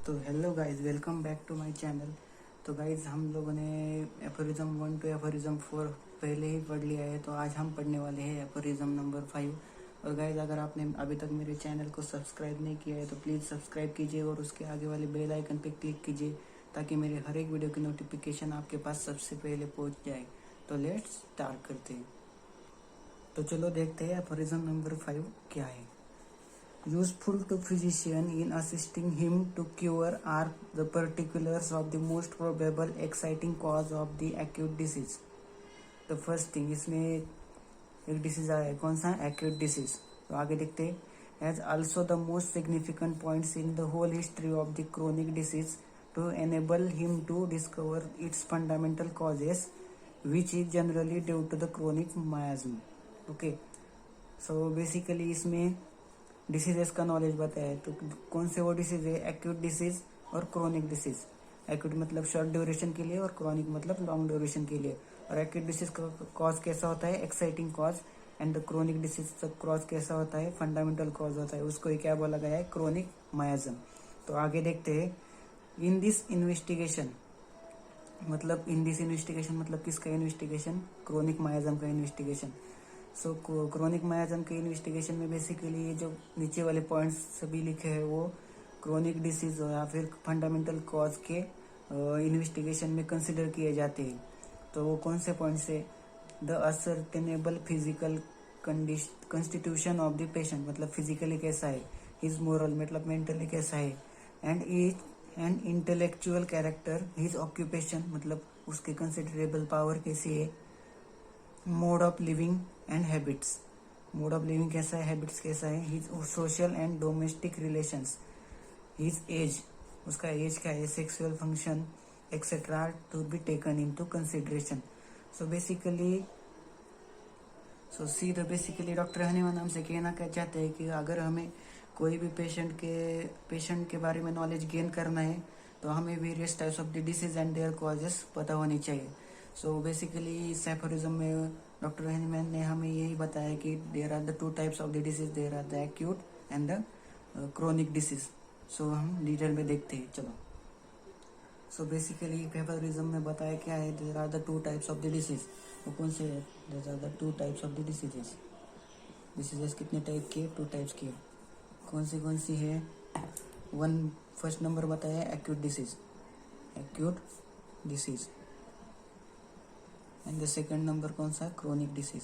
तो hello guys, welcome back to my channel. तो guys, हम लोगों ने एफोरिज्म 1 टू एफोरिज्म 4 पहले ही पढ़ लिया है, तो आज हम पढ़ने वाले हैं एफोरिज्म नंबर 5। और गाइस, अगर आपने अभी तक मेरे चैनल को सब्सक्राइब नहीं किया है तो प्लीज़ सब्सक्राइब कीजिए और उसके आगे वाले बेल आइकन पर क्लिक कीजिए ताकि मेरे हर एक वीडियो की नोटिफिकेशन आपके पास सबसे पहले पहुँच जाए। तो लेट्स स्टार्ट करते हैं। तो चलो देखते हैं एफोरिज्म नंबर 5 क्या है। Useful to physician in assisting him to cure are the particulars of the most probable exciting cause of the acute disease. The first thing, इसमें एक डिसीज आया है, कौन सा? acute disease। तो आगे देखते हैं। As also the most significant points in the whole history of the chronic disease to enable him to discover its fundamental causes, which is generally due to the chronic miasm. Okay, so basically इसमें diseases का knowledge बताया है। तो कौन से वो disease है? Acute disease और क्रोनिक डिसीज। एक्यूट मतलब शॉर्ट ड्यूरेशन के लिए और क्रोनिक मतलब लॉन्ग ड्यूरेशन के लिए। और एक्यूट डिसीज का कॉज कैसा होता है? Exciting cause. And the chronic disease का कॉज कैसा होता है? फंडामेंटल कॉज होता है। उसको ही क्या बोला गया है? क्रोनिक मायाजम। तो आगे देखते हैं। इन दिस इन्वेस्टिगेशन मतलब किसका इन्वेस्टिगेशन? क्रोनिक मायाजम का इन्वेस्टिगेशन। सो क्रोनिक मायाजम के इन्वेस्टिगेशन में बेसिकली ये जो नीचे वाले पॉइंट्स सभी लिखे हैं वो क्रोनिक डिसीज या फिर फंडामेंटल कॉज के इन्वेस्टिगेशन में कंसिडर किए जाते हैं। तो वो कौन से पॉइंट्स है? The ascertainable physical constitution of the patient मतलब फिजिकली कैसा है, हिज मोरल मतलब मेंटली कैसा है, and intellectual character, his occupation मतलब उसके कंसिडरेबल पावर कैसी है, mode of living and habits, mode of living कैसा है, हैबिट्स कैसा है, his social and domestic relations, his age, उसका एज क्या है, sexual function etcetera to be taken into consideration. So basically doctor Hahnemann हमसे कहना क्या चाहते हैं कि अगर हमें कोई भी पेशेंट के बारे में नॉलेज गेन करना है तो हमें various types of the disease and their causes पता होनी चाहिए। सो बेसिकली इस एफोरिज्म में डॉक्टर हनीमान ने हमें यही बताया कि there are the two types of the disease, there are the acute and the chronic disease. So हम डिटेल में देखते हैं, चलो। सो बेसिकली एफोरिज्म में बताया क्या है? There are the two types of the disease. वो कौन से है? There are the two types of the diseases कितने टाइप के? टू टाइप्स के। कौन सी है? फर्स्ट नंबर बताया acute disease and the second number कौन सा? Chronic disease.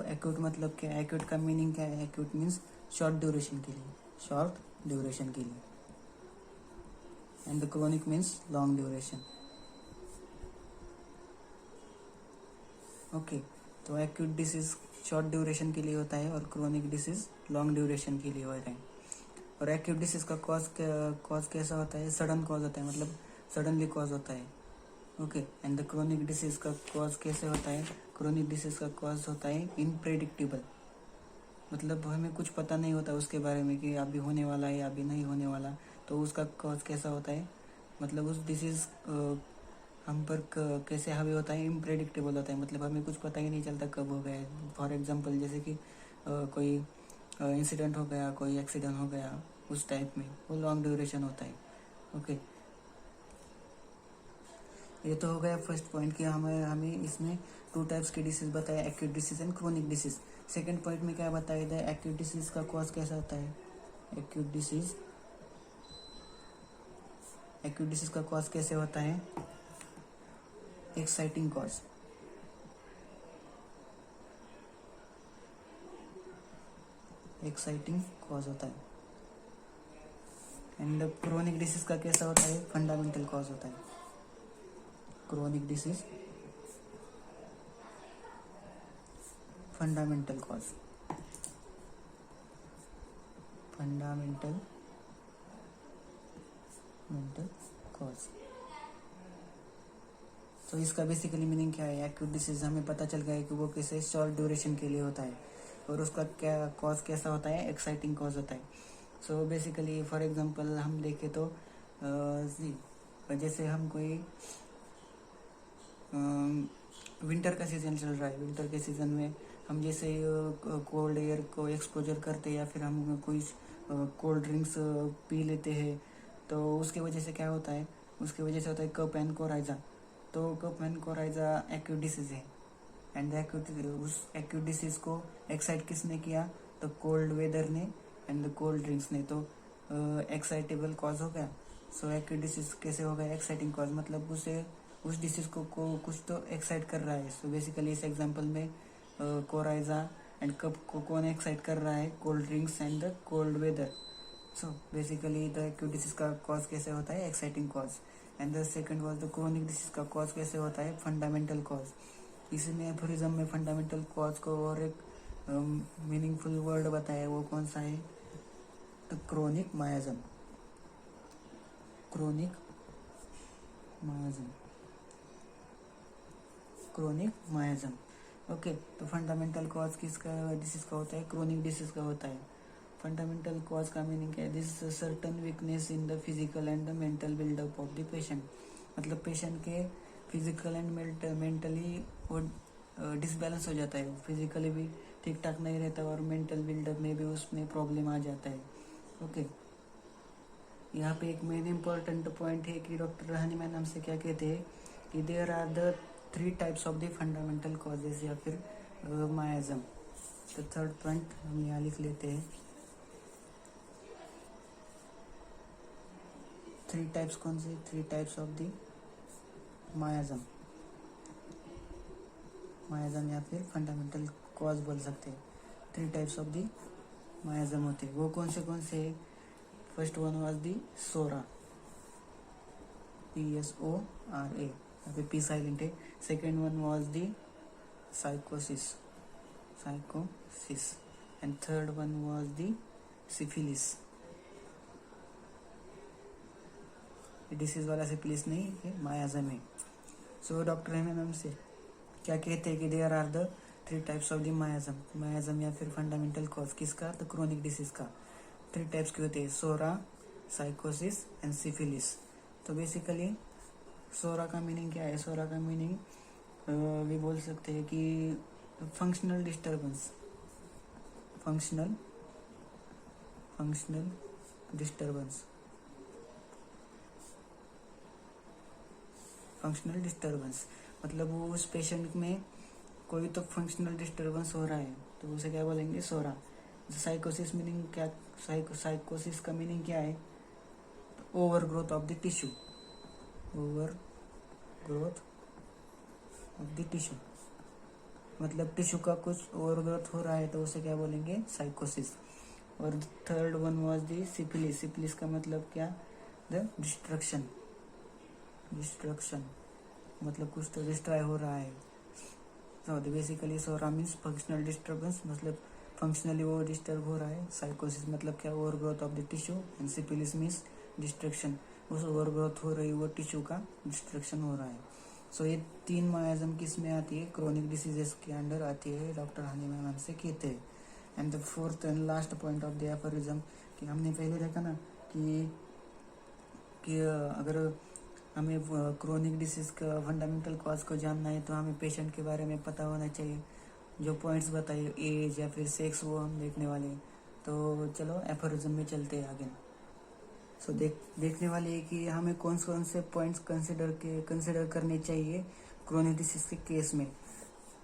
एक्यूट मतलब क्या? एक्यूट का मीनिंग क्या है? एक्यूट मीन्स शॉर्ट ड्यूरेशन के लिए, and the chronic means long duration. Okay, तो एक्यूट डिसीज शॉर्ट ड्यूरेशन के लिए होता है और क्रोनिक डिसीज लॉन्ग ड्यूरेशन के लिए होता है। और एक्यूट डिसीज का कॉज कैसा होता है? सडन कॉज होता है, मतलब सडनली कॉज होता है। Okay, and the chronic disease का कॉज कैसे होता है? क्रोनिक डिसीज का कॉज होता है इनप्रेडिक्टेबल, मतलब हमें कुछ पता नहीं होता उसके बारे में कि अभी होने वाला है अभी नहीं होने वाला। तो उसका कॉज कैसा होता है? मतलब उस डिसीज हम पर कैसे हावी होता है? इम्प्रेडिक्टेबल होता है, मतलब हमें कुछ पता ही नहीं चलता कब हो गया। फॉर एग्जांपल जैसे कि कोई इंसिडेंट हो गया, कोई एक्सीडेंट हो गया, उस टाइप में वो लॉन्ग ड्यूरेशन होता है। ओके, ये तो हो गया फर्स्ट पॉइंट कि हमें इसमें टू टाइप्स के डिसीज बताया, acute disease and chronic disease. Second point में क्या बताया था? एक्यूट डिसीज का कॉज कैसा होता है? एक्यूट डिसीज का कॉज कैसे होता है? एक्साइटिंग कॉज होता है। एंड क्रोनिक डिसीज का कैसा होता है? फंडामेंटल कॉज होता है। Chronic disease fundamental cause. तो इसका बेसिकली मीनिंग क्या है? एक्यूट डिसीज हमें पता चल गया है कि वो कैसे शॉर्ट ड्यूरेशन के लिए होता है और उसका क्या कॉज कैसा होता है? एक्साइटिंग कॉज होता है। सो बेसिकली फॉर एग्जांपल हम देखें तो जैसे हम कोई विंटर का सीजन चल रहा है, विंटर के सीजन में हम जैसे कोल्ड एयर को एक्सपोजर करते हैं या फिर हम कोई कोल्ड ड्रिंक्स पी लेते हैं, तो उसकी वजह से क्या होता है, उसकी वजह से होता है कफ एंड कोराइजा। तो cough and coryza acute disease है, एंड उस एक्यूट डिसीज को एक्साइट किसने किया, तो कोल्ड वेदर ने एंड द कोल्ड ड्रिंक्स ने। तो एक्साइटेबल कॉज हो गया। सो एक्यूट डिसीज कैसे हो गया, एक्साइटिंग कॉज, मतलब उसे उस डिसीज को कुछ तो एक्साइट कर रहा है। सो बेसिकली इस एग्जांपल में कोराइजा एंड कप को कौन एक्साइट कर रहा है, cold drinks and the cold weather. So basically the acute disease का कॉज कैसे होता है, exciting cause. And the second was the chronic disease का कॉज कैसे होता है, फंडामेंटल कॉज। इसमें एफोरिज्म में फंडामेंटल कॉज को और एक मीनिंगफुल वर्ड बताया, वो कौन सा है, the chronic मायाजम। Chronic मायाजम, chronic मायाजम। Okay, तो फंडामेंटल कॉज किसका डिसीज का होता है, क्रोनिक डिसीज का होता है। फंडामेंटल कॉज का मीनिंग क्या है, this certain weakness in the physical and the mental buildup of the patient. मतलब पेशेंट के फिजिकल एंड मेंटली वो डिसबैलेंस हो जाता है, फिजिकली भी ठीक ठाक नहीं रहता और मेंटल बिल्डअप में भी उसमें प्रॉब्लम आ जाता है। ओके, यहाँ पे एक मेन इम्पोर्टेंट पॉइंट है कि डॉक्टर हनीमैन हमसे क्या कहते हैं कि there are the 3 types of the fundamental causes या फिर मायाजम। तो थर्ड पॉइंट हम यहाँ लिख लेते हैं, 3 टाइप्स कौन से, 3 टाइप्स ऑफ द मायाजम। मायाजम या फिर फंडामेंटल कॉज बोल सकते हैं। 3 टाइप्स ऑफ द मायाजम होते हैं, वो कौन से है। First one was the psora, PSORA, यहाँ पे P साइलेंट है। Second one was the sycosis, and third one was the syphilis. Disease वाला सिफिलिस नहीं, ये मायाजम है। सो डॉक्टर एम से क्या कहते हैं कि there are the 3 types of the miasm या फिर फंडामेंटल कॉज किसका, तो क्रोनिक डिसीज का। 3 टाइप्स के होते हैं, सोरा, साइकोसिस एंड सिफिलिस। तो बेसिकली सोरा का मीनिंग क्या है, सोरा का मीनिंग भी बोल सकते हैं कि functional disturbance, functional disturbance, functional disturbance मतलब वो उस पेशेंट में कोई तो फंक्शनल डिस्टर्बेंस हो रहा है, तो उसे क्या बोलेंगे, सोरा। साइकोसिस मीनिंग क्या, साइकोसिस का मीनिंग क्या है, over growth of the tissue, over growth of the tissue, मतलब टिश्यू का कुछ ओवर ग्रोथ हो रहा है, तो उसे क्या बोलेंगे, साइकोसिस। और third one was the syphilis, syphilis का मतलब क्या, द डिस्ट्रक्शन, मतलब कुछ तो डिस्ट्रॉय हो रहा है। तो बेसिकली सोरा मीन्स फंक्शनल डिस्टर्बेंस, मतलब फंक्शनली वो डिस्टर्ब हो रहा है। साइकोसिस मतलब क्या, over growth of the tissue, and syphilis means destruction, उस ओवर ग्रोथ हो रही वो टिश्यू का डिस्ट्रक्शन हो रहा है। सो ये 3 मायाजम किस में आती है, क्रोनिक डिसीजेस के अंडर आती है, डॉक्टर हनीमैन हमसे कहते हैं। And the fourth and last point of the aphorism, कि हमने पहले देखा ना कि अगर हमें क्रोनिक डिसीज का फंडामेंटल कॉज को जानना है तो हमें पेशेंट के बारे में पता होना चाहिए। जो पॉइंट्स बताइए, एज या फिर सेक्स, वो हम देखने वाले हैं। तो चलो एफोरिज्म में चलते हैं आगे। सो देखने वाले है कि हमें कौन से पॉइंट्स कंसिडर करने चाहिए क्रोनिक डिसीज के केस में।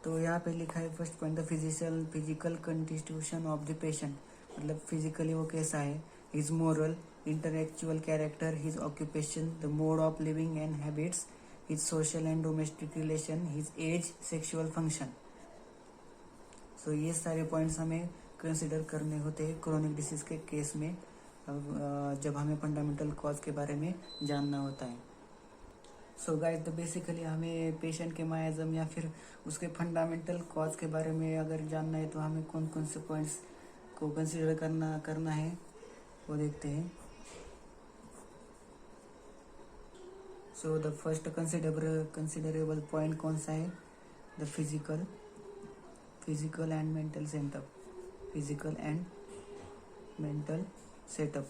तो यहाँ पे लिखा है first point, the physical constitution of the patient, मतलब फिजिकली वो कैसा है, his moral intellectual character, his occupation, the mode of living and habits, his social and domestic relation, his age, sexual function. So ये सारे points हमें consider करने होते हैं क्रोनिक डिसीज के केस में, जब हमें फंडामेंटल कॉज के बारे में जानना होता है। सो गाइस, तो बेसिकली हमें पेशेंट के मायाजम या फिर उसके फंडामेंटल कॉज के बारे में अगर जानना है तो हमें कौन से पॉइंट्स को कंसिडर करना है वो देखते हैं। So the first considerable point कौन सा है, the physical and mental setup, physical and mental setup.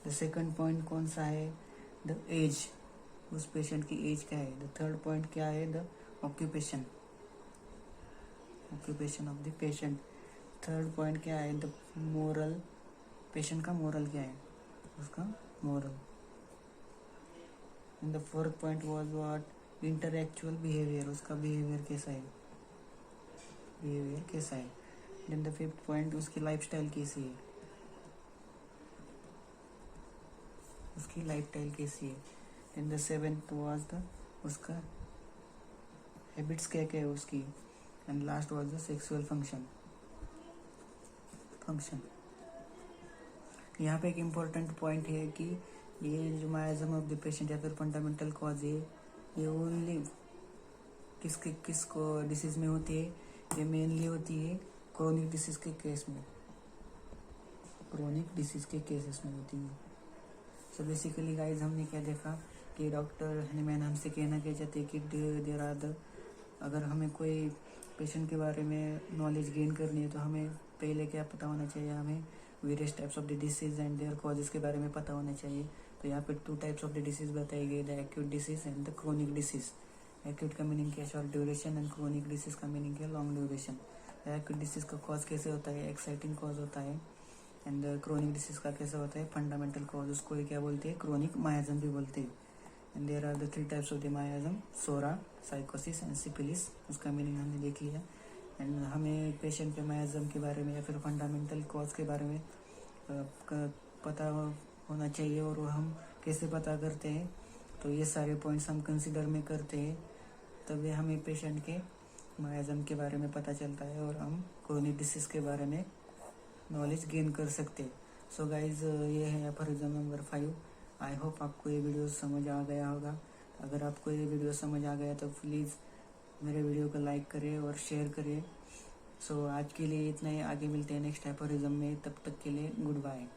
The second point कौन सा है, द एज, उस पेशेंट की एज क्या है। द थर्ड पॉइंट क्या है, the occupation, occupation of the patient. Third point क्या है, द मोरल, पेशेंट का मोरल क्या है, उसका moral. And the fourth point was what, intellectual behaviour, उसका बिहेवियर कैसा है, बिहेवियर कैसा है। देन द फिफ्थ पॉइंट, उसकी लाइफस्टाइल कैसी है, उसकी लाइफस्टाइल कैसी है। Then the seventh was the, उसका हैबिट्स क्या क्या है उसकी। And last was the sexual function. यहाँ पे एक इम्पोर्टेंट पॉइंट है कि ये जो मायाजम ऑफ द पेशेंट या फिर फंडामेंटल कॉज है, ये ओनली किसको डिसीज में होती है, ये मेनली होती है क्रोनिक डिसीज के केस में, क्रोनिक डिसीज के केसेस में होती है। सो बेसिकली गाइज हमने क्या देखा कि डॉक्टर हनीमैन हमसे कहना क्या चाहते कि देर आर द, अगर हमें कोई पेशेंट के बारे में नॉलेज गेन करनी है तो हमें पहले क्या पता होना चाहिए, हमें various types of the disease and their causes के बारे में पता होना चाहिए। तो यहाँ पे 2 टाइप्स ऑफ द डिसीज बताई गई, the acute disease and the chronic disease. Acute का मीनिंग क्या है, short duration, and chronic disease का मीनिंग क्या है, लॉन्ग ड्यूरेशन। एक्यूट डिसीज का कॉज कैसे होता है, एक्साइटिंग कॉज होता है। एंड क्रोनिक डिसीज का कैसे होता है, फंडामेंटल कॉज, उसको क्या बोलते हैं, क्रोनिक मायाजम भी बोलते हैं। And there are the 3 types of the miasm, psora, sycosis and syphilis, उसका मीनिंग हमने देख लिया। एंड हमें पेशेंट के मायाजम के बारे में या फिर फंडामेंटल कॉज के बारे में पता होना चाहिए, और वो हम कैसे पता करते हैं, तो ये सारे पॉइंट्स हम कंसिडर में करते हैं, तभी हमें पेशेंट के मायाजम के बारे में पता चलता है और हम क्रोनिक डिसीज के बारे में नॉलेज गेन कर सकते हैं। सो गाइज ये है एफोरिज्म नंबर 5। आई होप आपको ये वीडियो समझ आ गया होगा। अगर आपको ये वीडियो समझ आ गया तो प्लीज़ मेरे वीडियो को लाइक करें और शेयर करें। सो आज के लिए इतना ही, आगे मिलते हैं नेक्स्ट एफोरिज्म में, तब तक के लिए गुड बाय।